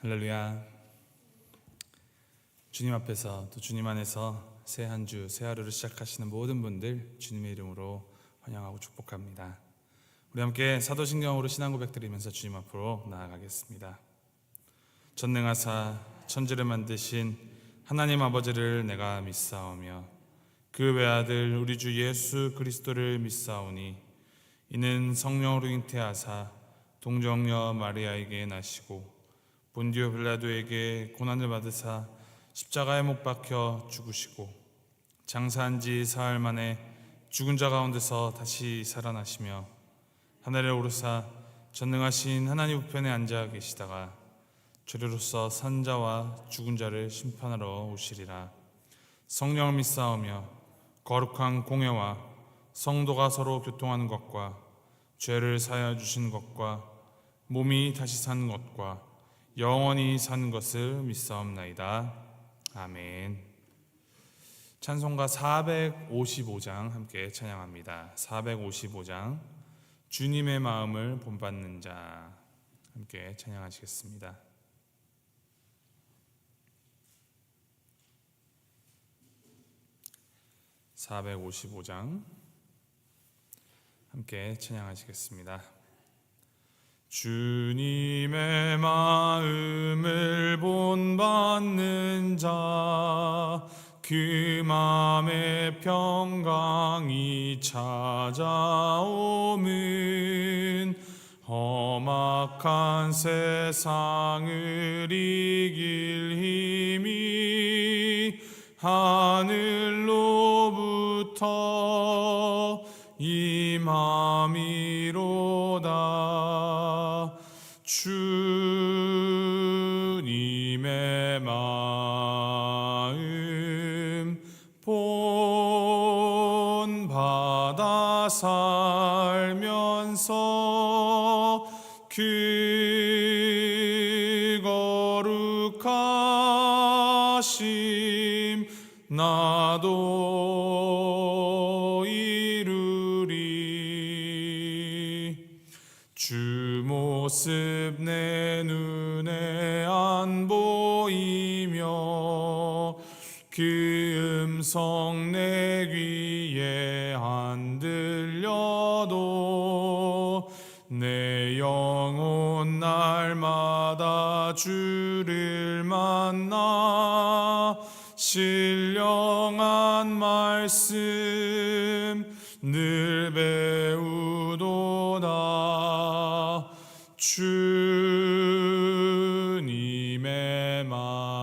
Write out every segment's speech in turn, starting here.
할렐루야. 주님 앞에서 또 주님 안에서 새 한 주, 새 하루를 시작하시는 모든 분들 주님의 이름으로 환영하고 축복합니다. 우리 함께 사도신경으로 신앙 고백 드리면서 주님 앞으로 나아가겠습니다. 전능하사 천지를 만드신 하나님 아버지를 내가 믿사오며 그 외아들 우리 주 예수 그리스도를 믿사오니 이는 성령으로 잉태하사 동정녀 마리아에게 나시고 본디오 빌라도에게 고난을 받으사 십자가에 못 박혀 죽으시고 장사한 지 사흘 만에 죽은 자 가운데서 다시 살아나시며 하늘에 오르사 전능하신 하나님 우편에 앉아 계시다가 죄로서 산 자와 죽은 자를 심판하러 오시리라. 성령을 믿사오며 거룩한 공회와 성도가 서로 교통하는 것과 죄를 사하여 주시는 것과 몸이 다시 사는 것과 영원히 사는 것을 믿사옵나이다. 아멘. 찬송가 455장 함께 찬양합니다. 455장 주님의 마음을 본받는 자 함께 찬양하시겠습니다. (455장) 함께 찬양하시겠습니다. 주님의 마음을 본받는 자 그 마음의 평강이 찾아오면 험악한 세상을 이길 힘이 하늘로부터 임함이로다. 주님의 마음 본받아 살면서 그 거룩하심 나도 이루리. 주 모습 내 눈에 안 보이며 그 음성 내 귀에 안 들려도 내 영혼 날마다 주를 만나 신령한 말씀 늘 배우도다. 주님의 마음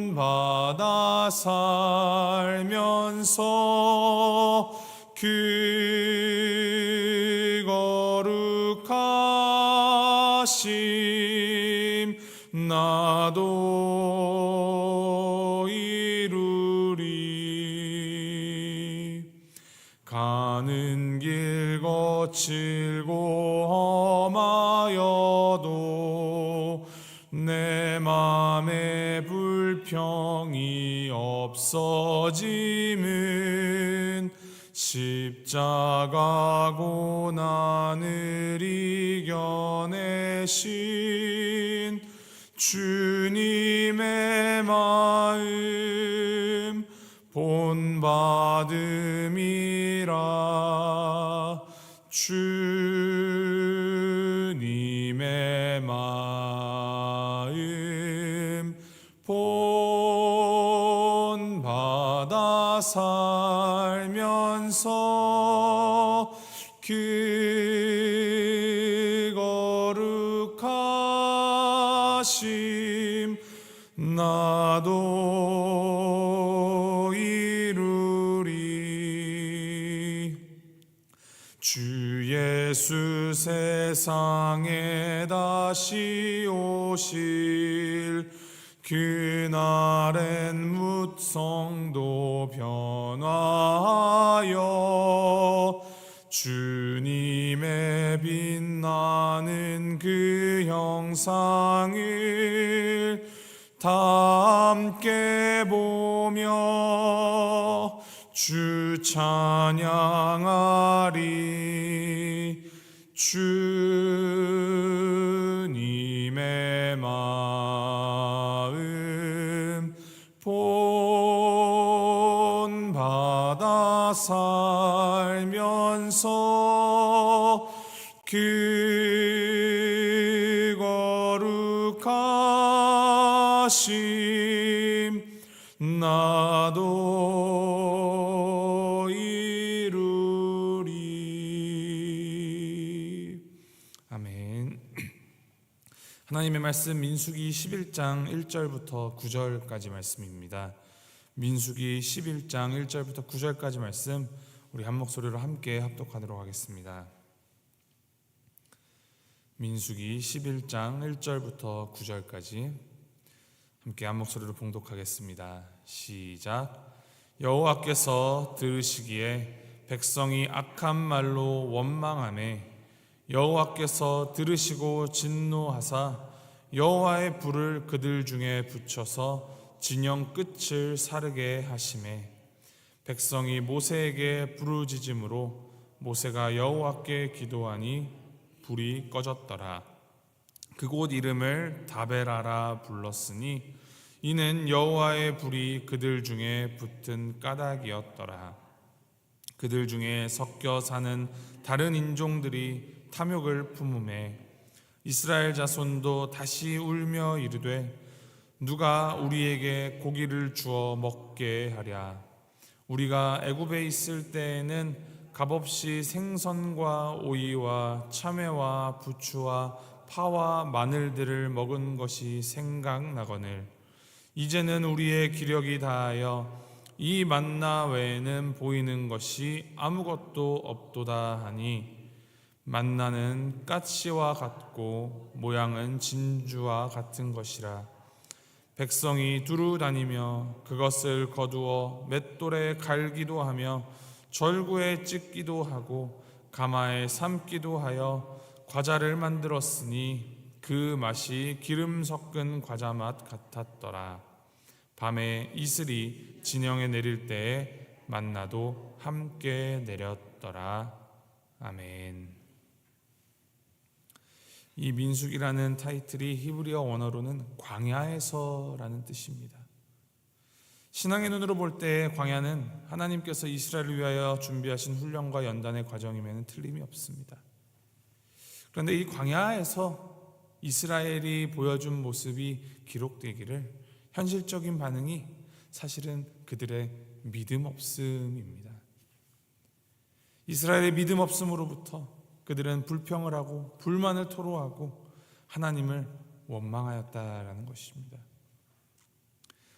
본받아 살면서 그 거룩하심 나도 이루리. 가는 길 거칠고 험하여도 내 맘에 불평이 없어짐은 십자가 고난을 이겨내신 주님의 마음 본받음이라. 주님의 마음 본받아 살면서 그 거룩하심 나도 이루리. 주 예수 세상에 다시 오실 그날엔 뭇 성도 변화하여 주님의 빛나는 그 형상을 다 함께 보며 주 찬양하리. 주님의 마음 본받아 살면서 그 거룩하심 나도 이루리. 아멘. 하나님의 말씀 민수기 11장 1절부터 9절까지 말씀입니다. 민수기 11장 1절부터 9절까지 말씀 우리 한 목소리로 함께 합독하도록 하겠습니다. 민수기 11장 1절부터 9절까지 함께 한 목소리로 봉독하겠습니다. 시작. 여호와께서 들으시기에 백성이 악한 말로 원망하매 여호와께서 들으시고 진노하사 여호와의 불을 그들 중에 붙여서 진영 끝을 사르게 하시매 백성이 모세에게 부르짖음으로 모세가 여호와께 기도하니 불이 꺼졌더라. 그곳 이름을 다베라라 불렀으니 이는 여호와의 불이 그들 중에 붙은 까닭이었더라. 그들 중에 섞여 사는 다른 인종들이 탐욕을 품음에 이스라엘 자손도 다시 울며 이르되 누가 우리에게 고기를 주어 먹게 하랴. 우리가 애굽에 있을 때에는 값없이 생선과 오이와 참외와 부추와 파와 마늘들을 먹은 것이 생각나거늘 이제는 우리의 기력이 다하여 이 만나 외에는 보이는 것이 아무것도 없도다 하니 만나는 까치와 같고 모양은 진주와 같은 것이라. 백성이 두루 다니며 그것을 거두어 맷돌에 갈기도 하며 절구에 찢기도 하고 가마에 삶기도 하여 과자를 만들었으니 그 맛이 기름 섞은 과자 맛 같았더라. 밤에 이슬이 진영에 내릴 때에 만나도 함께 내렸더라. 아멘. 이 민수기라는 타이틀이 히브리어 원어로는 광야에서라는 뜻입니다. 신앙의 눈으로 볼 때 광야는 하나님께서 이스라엘을 위하여 준비하신 훈련과 연단의 과정임에는 틀림이 없습니다. 그런데 이 광야에서 이스라엘이 보여준 모습이 기록되기를 현실적인 반응이 사실은 그들의 믿음 없음입니다. 이스라엘의 믿음 없음으로부터 그들은 불평을 하고 불만을 토로하고 하나님을 원망하였다라는 것입니다.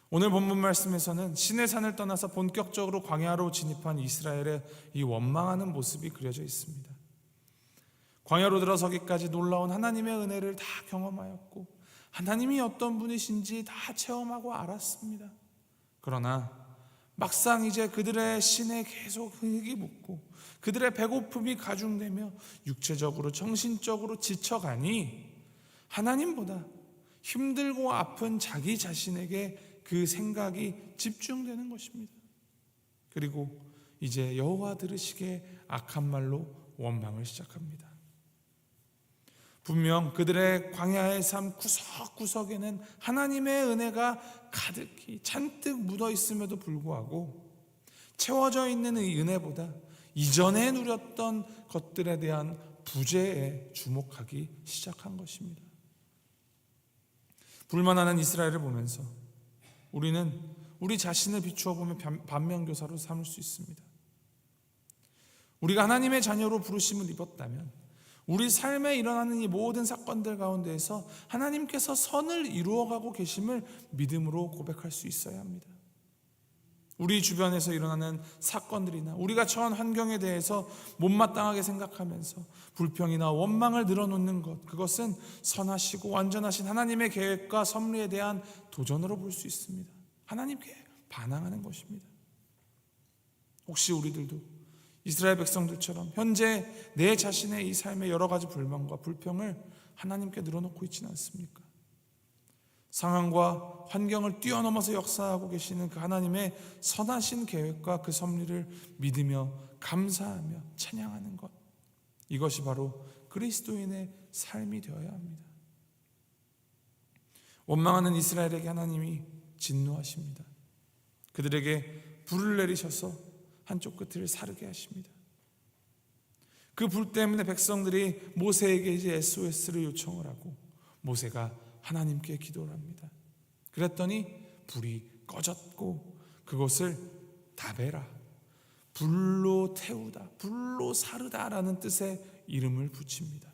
오늘 본문 말씀에서는 시내산을 떠나서 본격적으로 광야로 진입한 이스라엘의 이 원망하는 모습이 그려져 있습니다. 광야로 들어서기까지 놀라운 하나님의 은혜를 다 경험하였고 하나님이 어떤 분이신지 다 체험하고 알았습니다. 그러나 막상 이제 그들의 신에 계속 흙이 묻고 그들의 배고픔이 가중되며 육체적으로 정신적으로 지쳐가니 하나님보다 힘들고 아픈 자기 자신에게 그 생각이 집중되는 것입니다. 그리고 이제 여호와 들으시기에 악한 말로 원망을 시작합니다. 분명 그들의 광야의 삶 구석구석에는 하나님의 은혜가 가득히 잔뜩 묻어 있음에도 불구하고 채워져 있는 이 은혜보다 이전에 누렸던 것들에 대한 부재에 주목하기 시작한 것입니다. 불만하는 이스라엘을 보면서 우리는 우리 자신을 비추어 보면 반면교사로 삼을 수 있습니다. 우리가 하나님의 자녀로 부르심을 입었다면 우리 삶에 일어나는 이 모든 사건들 가운데에서 하나님께서 선을 이루어가고 계심을 믿음으로 고백할 수 있어야 합니다. 우리 주변에서 일어나는 사건들이나 우리가 처한 환경에 대해서 못마땅하게 생각하면서 불평이나 원망을 늘어놓는 것, 그것은 선하시고 완전하신 하나님의 계획과 섭리에 대한 도전으로 볼 수 있습니다. 하나님께 반항하는 것입니다. 혹시 우리들도 이스라엘 백성들처럼 현재 내 자신의 이 삶의 여러 가지 불만과 불평을 하나님께 늘어놓고 있지는 않습니까? 상황과 환경을 뛰어넘어서 역사하고 계시는 그 하나님의 선하신 계획과 그 섭리를 믿으며 감사하며 찬양하는 것, 이것이 바로 그리스도인의 삶이 되어야 합니다. 원망하는 이스라엘에게 하나님이 진노하십니다. 그들에게 불을 내리셔서 한쪽 끝을 사르게 하십니다. 그 불 때문에 백성들이 모세에게 이제 SOS를 요청을 하고 모세가 하나님께 기도를 합니다. 그랬더니 불이 꺼졌고 그것을 다베라, 불로 태우다, 불로 사르다라는 뜻의 이름을 붙입니다.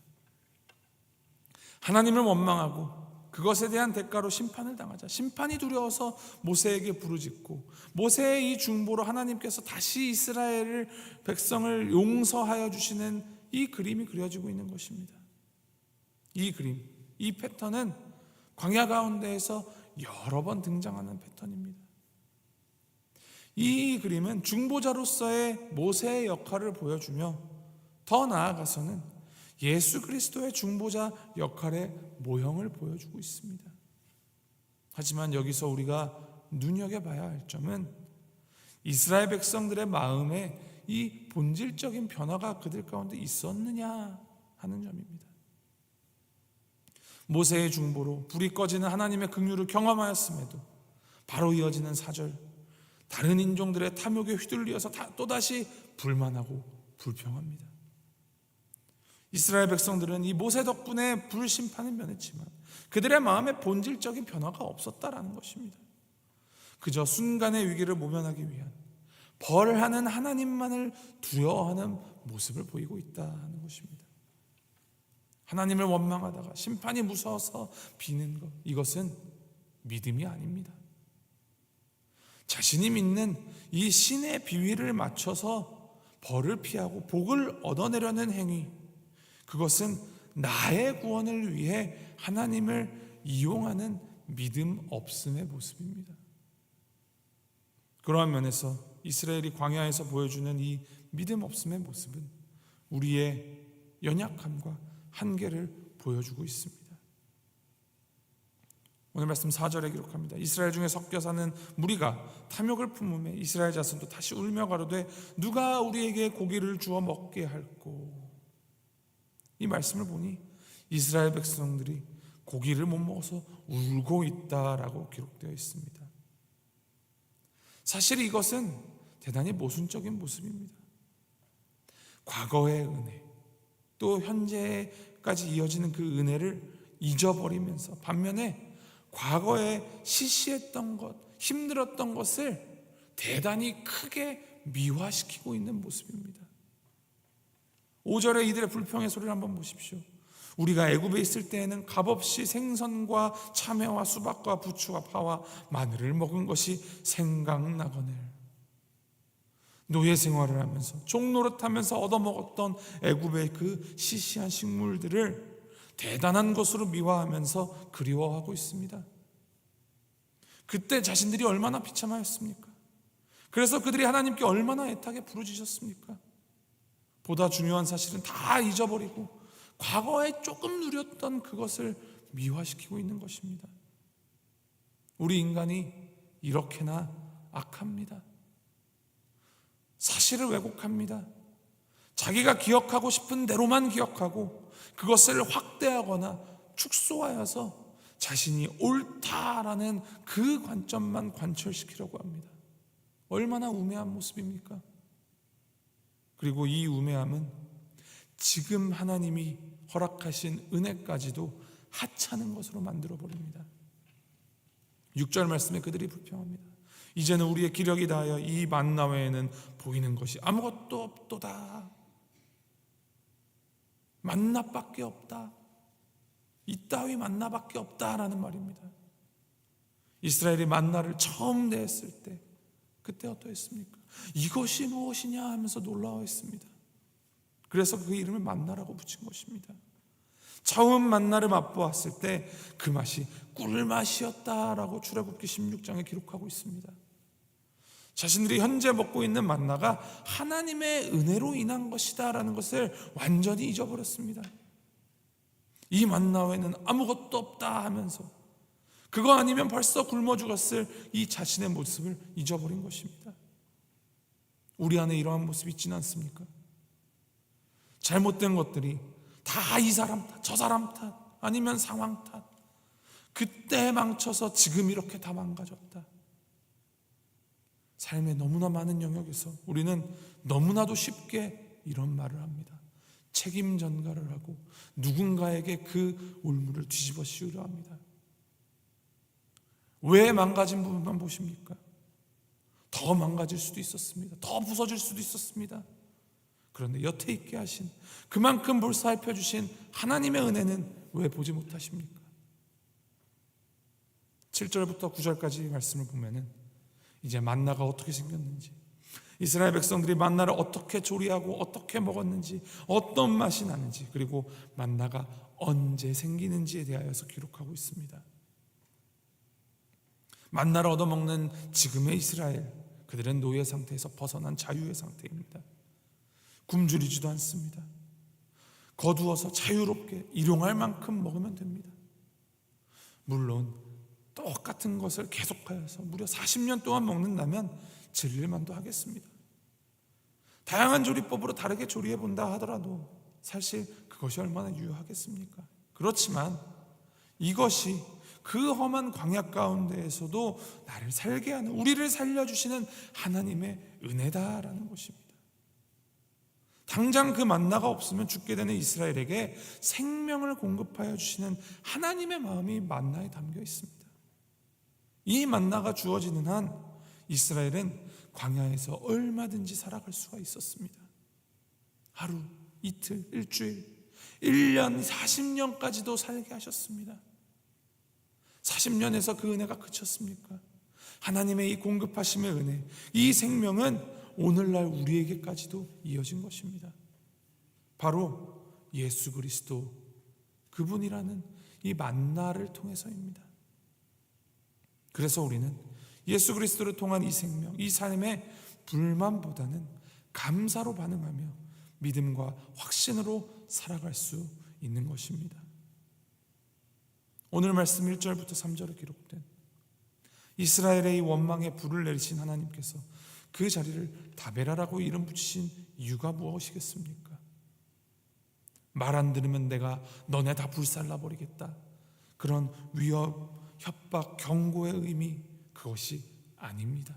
하나님을 원망하고 그것에 대한 대가로 심판을 당하자 심판이 두려워서 모세에게 부르짖고 모세의 이 중보로 하나님께서 다시 이스라엘 백성을 용서하여 주시는 이 그림이 그려지고 있는 것입니다. 이 그림, 이 패턴은 광야 가운데에서 여러 번 등장하는 패턴입니다. 이 그림은 중보자로서의 모세의 역할을 보여주며 더 나아가서는 예수 그리스도의 중보자 역할의 모형을 보여주고 있습니다. 하지만 여기서 우리가 눈여겨봐야 할 점은 이스라엘 백성들의 마음에 이 본질적인 변화가 그들 가운데 있었느냐 하는 점입니다. 모세의 중보로 불이 꺼지는 하나님의 긍휼을 경험하였음에도 바로 이어지는 4절, 다른 인종들의 탐욕에 휘둘리어서 또다시 불만하고 불평합니다. 이스라엘 백성들은 이 모세 덕분에 불심판을 면했지만 그들의 마음에 본질적인 변화가 없었다라는 것입니다. 그저 순간의 위기를 모면하기 위한 벌하는 하나님만을 두려워하는 모습을 보이고 있다는 것입니다. 하나님을 원망하다가 심판이 무서워서 비는 것, 이것은 믿음이 아닙니다. 자신이 믿는 이 신의 비위를 맞춰서 벌을 피하고 복을 얻어내려는 행위, 그것은 나의 구원을 위해 하나님을 이용하는 믿음 없음의 모습입니다. 그러한 면에서 이스라엘이 광야에서 보여주는 이 믿음 없음의 모습은 우리의 연약함과 한계를 보여주고 있습니다. 오늘 말씀 4절에 기록합니다. 이스라엘 중에 섞여 사는 무리가 탐욕을 품음에 이스라엘 자손도 다시 울며 가로되 누가 우리에게 고기를 주어 먹게 할꼬. 이 말씀을 보니 이스라엘 백성들이 고기를 못 먹어서 울고 있다라고 기록되어 있습니다. 사실 이것은 대단히 모순적인 모습입니다. 과거의 은혜, 또 현재까지 이어지는 그 은혜를 잊어버리면서 반면에 과거에 시시했던 것, 힘들었던 것을 대단히 크게 미화시키고 있는 모습입니다. 5절에 이들의 불평의 소리를 한번 보십시오. 우리가 애굽에 있을 때에는 값없이 생선과 참외와 수박과 부추와 파와 마늘을 먹은 것이 생각나거늘. 노예 생활을 하면서 종노릇하면서 얻어먹었던 애굽의 그 시시한 식물들을 대단한 것으로 미화하면서 그리워하고 있습니다. 그때 자신들이 얼마나 비참하였습니까? 그래서 그들이 하나님께 얼마나 애타게 부르짖었습니까? 보다 중요한 사실은 다 잊어버리고 과거에 조금 누렸던 그것을 미화시키고 있는 것입니다. 우리 인간이 이렇게나 악합니다. 사실을 왜곡합니다. 자기가 기억하고 싶은 대로만 기억하고 그것을 확대하거나 축소하여서 자신이 옳다라는 그 관점만 관철시키려고 합니다. 얼마나 우매한 모습입니까? 그리고 이 우매함은 지금 하나님이 허락하신 은혜까지도 하찮은 것으로 만들어버립니다. 6절 말씀에 그들이 불평합니다. 이제는 우리의 기력이 다하여 이 만나 외에는 보이는 것이 아무것도 없도다. 만나밖에 없다. 이따위 만나밖에 없다라는 말입니다. 이스라엘이 만나를 처음 내었을 때 그때 어떠했습니까? 이것이 무엇이냐 하면서 놀라워했습니다. 그래서 그 이름을 만나라고 붙인 것입니다. 처음 만나를 맛보았을 때 그 맛이 꿀맛이었다라고 출애굽기 16장에 기록하고 있습니다. 자신들이 현재 먹고 있는 만나가 하나님의 은혜로 인한 것이다라는 것을 완전히 잊어버렸습니다. 이 만나 외에는 아무것도 없다 하면서 그거 아니면 벌써 굶어 죽었을 이 자신의 모습을 잊어버린 것입니다. 우리 안에 이러한 모습이 있지는 않습니까? 잘못된 것들이 다 이 사람 탓, 저 사람 탓, 아니면 상황 탓. 그때 망쳐서 지금 이렇게 다 망가졌다. 삶의 너무나 많은 영역에서 우리는 너무나도 쉽게 이런 말을 합니다. 책임 전가를 하고 누군가에게 그 올무를 뒤집어 씌우려 합니다. 왜 망가진 부분만 보십니까? 더 망가질 수도 있었습니다. 더 부서질 수도 있었습니다. 그런데 여태 있게 하신, 그만큼 볼살펴 주신 하나님의 은혜는 왜 보지 못하십니까? 7절부터 9절까지 말씀을 보면은 이제 만나가 어떻게 생겼는지, 이스라엘 백성들이 만나를 어떻게 조리하고 어떻게 먹었는지, 어떤 맛이 나는지, 그리고 만나가 언제 생기는지에 대하여서 기록하고 있습니다. 만나를 얻어먹는 지금의 이스라엘, 그들은 노예 상태에서 벗어난 자유의 상태입니다. 굶주리지도 않습니다. 거두어서 자유롭게 일용할 만큼 먹으면 됩니다. 물론 똑같은 것을 계속하여서 무려 40년 동안 먹는다면 질릴만도 하겠습니다. 다양한 조리법으로 다르게 조리해 본다 하더라도 사실 그것이 얼마나 유효하겠습니까? 그렇지만 이것이 그 험한 광야 가운데에서도 나를 살게 하는, 우리를 살려주시는 하나님의 은혜다라는 것입니다. 당장 그 만나가 없으면 죽게 되는 이스라엘에게 생명을 공급하여 주시는 하나님의 마음이 만나에 담겨 있습니다. 이 만나가 주어지는 한 이스라엘은 광야에서 얼마든지 살아갈 수가 있었습니다. 하루, 이틀, 일주일, 1년, 40년까지도 살게 하셨습니다. 40년에서 그 은혜가 그쳤습니까? 하나님의 이 공급하심의 은혜, 이 생명은 오늘날 우리에게까지도 이어진 것입니다. 바로 예수 그리스도, 그분이라는 이 만나를 통해서입니다. 그래서 우리는 예수 그리스도를 통한 이 생명, 이 삶의 불만보다는 감사로 반응하며 믿음과 확신으로 살아갈 수 있는 것입니다. 오늘 말씀 1절부터 3절에 기록된 이스라엘의 이 원망에 불을 내리신 하나님께서 그 자리를 다베라라고 이름 붙이신 이유가 무엇이겠습니까? 말 안 들으면 내가 너네 다 불살라버리겠다, 그런 위협, 협박, 경고의 의미, 그것이 아닙니다.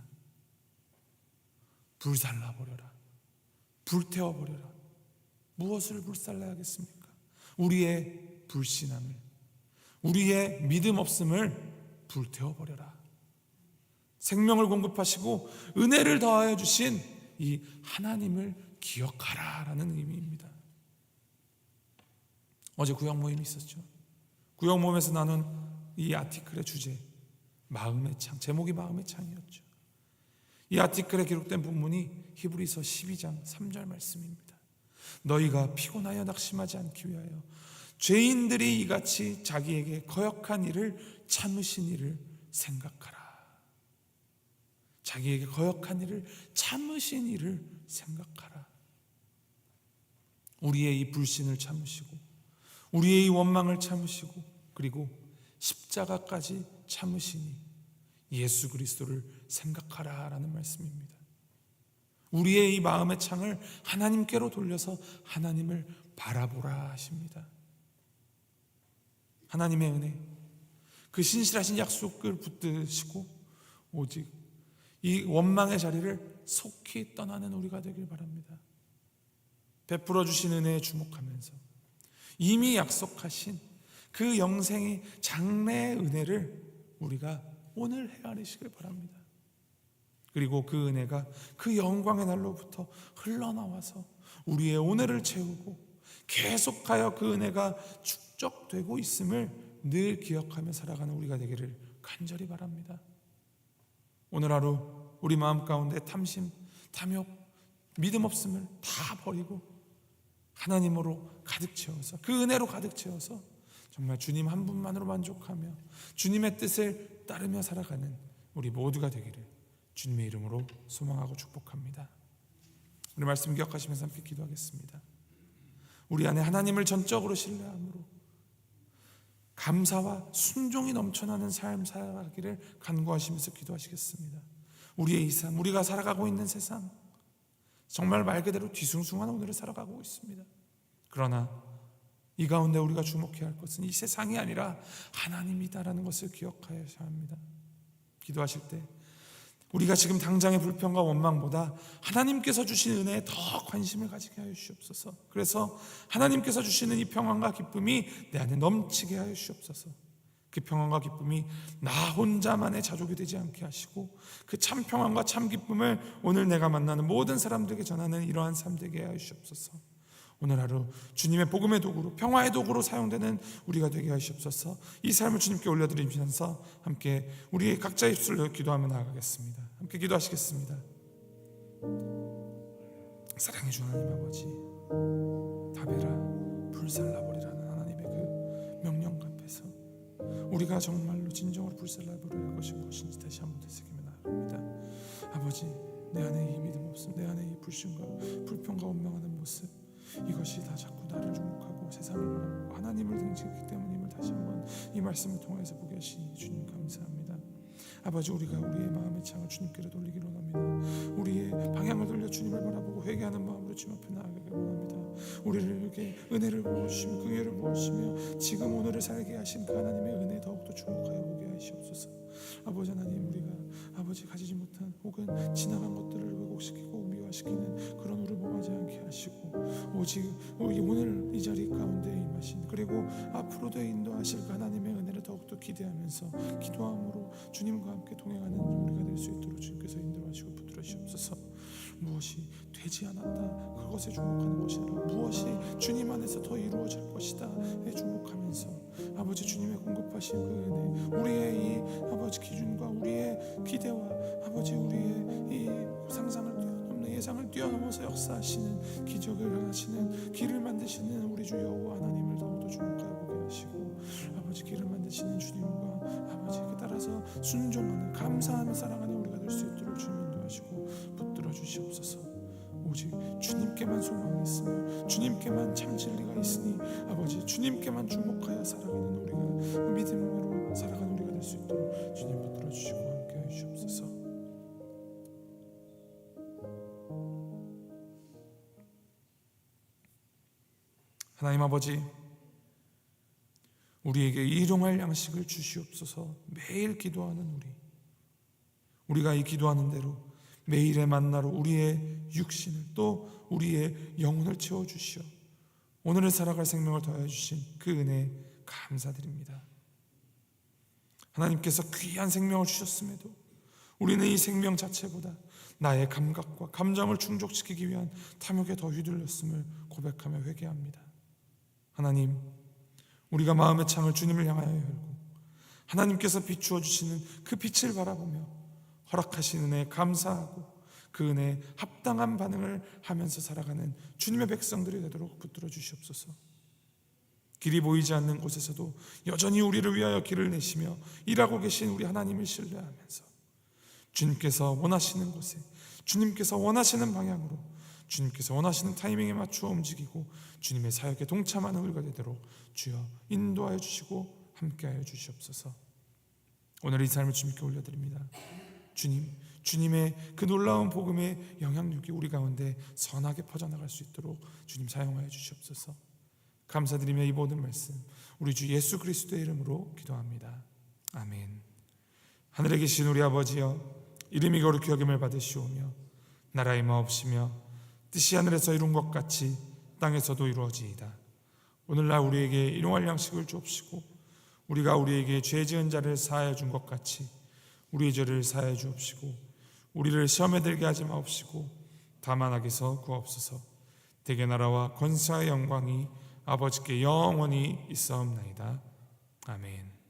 불살라버려라, 불태워버려라. 무엇을 불살라야겠습니까? 우리의 불신함을, 우리의 믿음 없음을 불태워버려라. 생명을 공급하시고 은혜를 더하여 주신 이 하나님을 기억하라라는 의미입니다. 어제 구역 모임이 있었죠. 구역 모임에서 나눈 이 아티클의 주제, 마음의 창, 제목이 마음의 창이었죠. 이 아티클에 기록된 본문이 히브리서 12장 3절 말씀입니다. 너희가 피곤하여 낙심하지 않기 위하여 죄인들이 이같이 자기에게 거역한 일을 참으신 일을 생각하라. 자기에게 거역한 일을 참으신 일을 생각하라. 우리의 이 불신을 참으시고 우리의 이 원망을 참으시고 그리고 십자가까지 참으시니 예수 그리스도를 생각하라라는 말씀입니다. 우리의 이 마음의 창을 하나님께로 돌려서 하나님을 바라보라 하십니다. 하나님의 은혜, 그 신실하신 약속을 붙드시고 오직 이 원망의 자리를 속히 떠나는 우리가 되길 바랍니다. 베풀어 주신 은혜에 주목하면서 이미 약속하신 그 영생의 장래의 은혜를 우리가 오늘 헤아리시길 바랍니다. 그리고 그 은혜가 그 영광의 날로부터 흘러나와서 우리의 오늘을 채우고 계속하여 그 은혜가 축적되고 있음을 늘 기억하며 살아가는 우리가 되기를 간절히 바랍니다. 오늘 하루 우리 마음 가운데 탐심, 탐욕, 믿음 없음을 다 버리고 하나님으로 가득 채워서, 그 은혜로 가득 채워서 정말 주님 한 분만으로 만족하며 주님의 뜻을 따르며 살아가는 우리 모두가 되기를 주님의 이름으로 소망하고 축복합니다. 우리 말씀 기억하시면서 함께 기도하겠습니다. 우리 안에 하나님을 전적으로 신뢰함으로 감사와 순종이 넘쳐나는 삶 살아가기를 간구하시면서 기도하시겠습니다. 우리의 이 삶, 우리가 살아가고 있는 세상, 정말 말 그대로 뒤숭숭한 오늘을 살아가고 있습니다. 그러나 이 가운데 우리가 주목해야 할 것은 이 세상이 아니라 하나님이다라는 것을 기억하여야 합니다. 기도하실 때 우리가 지금 당장의 불평과 원망보다 하나님께서 주신 은혜에 더 관심을 가지게 하여 주시옵소서. 그래서 하나님께서 주시는 이 평안과 기쁨이 내 안에 넘치게 하여 주시옵소서. 그 평안과 기쁨이 나 혼자만의 자족이 되지 않게 하시고 그 참 평안과 참 기쁨을 오늘 내가 만나는 모든 사람들에게 전하는 이러한 삶 되게 하여 주시옵소서. 오늘 하루 주님의 복음의 도구로, 평화의 도구로 사용되는 우리가 되게 하시옵소서. 이 삶을 주님께 올려드리면서 함께 우리 각자의 입술로 기도하며 나아가겠습니다. 함께 기도하시겠습니다. 사랑해 주 하나님 아버지, 다베라 불살라버리라는 하나님의 그 명령 앞에서 우리가 정말로 진정으로 불살라버려야 할 것이 무엇인지 다시 한번 되새기며 나아갑니다. 아버지, 내 안에 이 믿음 없음, 내 안에 이 불신과 불평과 원망하는 모습, 이것이 다 자꾸 나를 주목하고 세상을 바라보고 하나님을 등지기 때문임을 다시 한번 이 말씀을 통해서 보게 하시니 주님 감사합니다. 아버지, 우리가 우리의 마음의 창을 주님께로 돌리기를 원합니다. 우리의 방향을 돌려 주님을 바라보고 회개하는 마음으로 주님 앞에 나아가기를 원합니다. 우리에게 은혜를 부어주시며 그 은혜를 부어주시며 지금 오늘을 살게 하신 그 하나님의 은혜에 더욱더 주목하여 보게 하시옵소서. 아버지 하나님, 우리가 아버지 가지지 못한 혹은 지나간 것들을 왜곡시키고 미화시키는 그런 우를 범하지 않게 하시고 오직 오늘 이 자리 가운데 임하신 그리고 앞으로도 인도하실 그 하나님의 은혜를 더욱더 기대하면서 기도함으로 주님과 함께 동행하는 우리가 될 수 있도록 주님께서 인도하시고 붙들어 주시옵소서. 무엇이 되지 않았다 그것에 주목하는 것이 아니라 무엇이 주님 안에서 더 이루어질 것이다에 주목하면서 아버지 주님의 공급하신 그 은혜, 우리의 이 아버지 기준과 우리의 기대와 아버지 우리의 이 상상을 뛰어넘는 예상을 뛰어넘어서 역사하시는 기적을 하시는 길을 만드시는 우리 주 여호와 하나님을 더욱더 주목하여 보게 하시고 아버지 길을 만드시는 주님과 아버지 그 따라서 순종하는 감사하며 사랑하는 우리가 될 수 있도록 주님 인도하시고 붙들어 주시옵소서. 오직 주님께만 소망이 있으며 주님께만 참 진리가 있으니 아버지 주님께만 주목하여 살아가는 우리가 믿음으로 살아가는 우리가 될 수 있도록 주님 붙들어 주시고 함께해 주시옵소서. 하나님 아버지, 우리에게 일용할 양식을 주시옵소서. 매일 기도하는 우리가 이 기도하는 대로 매일의 만나로 우리의 육신을 또 우리의 영혼을 채워주시어 오늘을 살아갈 생명을 더하여 주신 그 은혜에 감사드립니다. 하나님께서 귀한 생명을 주셨음에도 우리는 이 생명 자체보다 나의 감각과 감정을 충족시키기 위한 탐욕에 더 휘둘렸음을 고백하며 회개합니다. 하나님, 우리가 마음의 창을 주님을 향하여 열고 하나님께서 비추어 주시는 그 빛을 바라보며 허락하신 은혜에 감사하고 그 은혜에 합당한 반응을 하면서 살아가는 주님의 백성들이 되도록 붙들어 주시옵소서. 길이 보이지 않는 곳에서도 여전히 우리를 위하여 길을 내시며 일하고 계신 우리 하나님을 신뢰하면서 주님께서 원하시는 곳에 주님께서 원하시는 방향으로 주님께서 원하시는 타이밍에 맞추어 움직이고 주님의 사역에 동참하는 우리가 되도록 주여 인도하여 주시고 함께하여 주시옵소서. 오늘 이 삶을 주님께 올려드립니다. 주님의 그 놀라운 복음의 영향력이 우리 가운데 선하게 퍼져나갈 수 있도록 주님 사용하여 주시옵소서. 감사드리며 이 모든 말씀 우리 주 예수 그리스도의 이름으로 기도합니다. 아멘. 하늘에 계신 우리 아버지여, 이름이 거룩히 여김을 받으시오며 나라의 마옵시며 뜻이 하늘에서 이룬 것 같이 땅에서도 이루어지이다. 오늘날 우리에게 일용할 양식을 주옵시고 우리가 우리에게 죄 지은 자를 사하여 준 것 같이 우리의 죄를 사하여 주옵시고 우리를 시험에 들게 하지 마옵시고 다만 악에서 구하옵소서. 대개 나라와 권세와 영광이 아버지께 영원히 있사옵나이다. 아멘.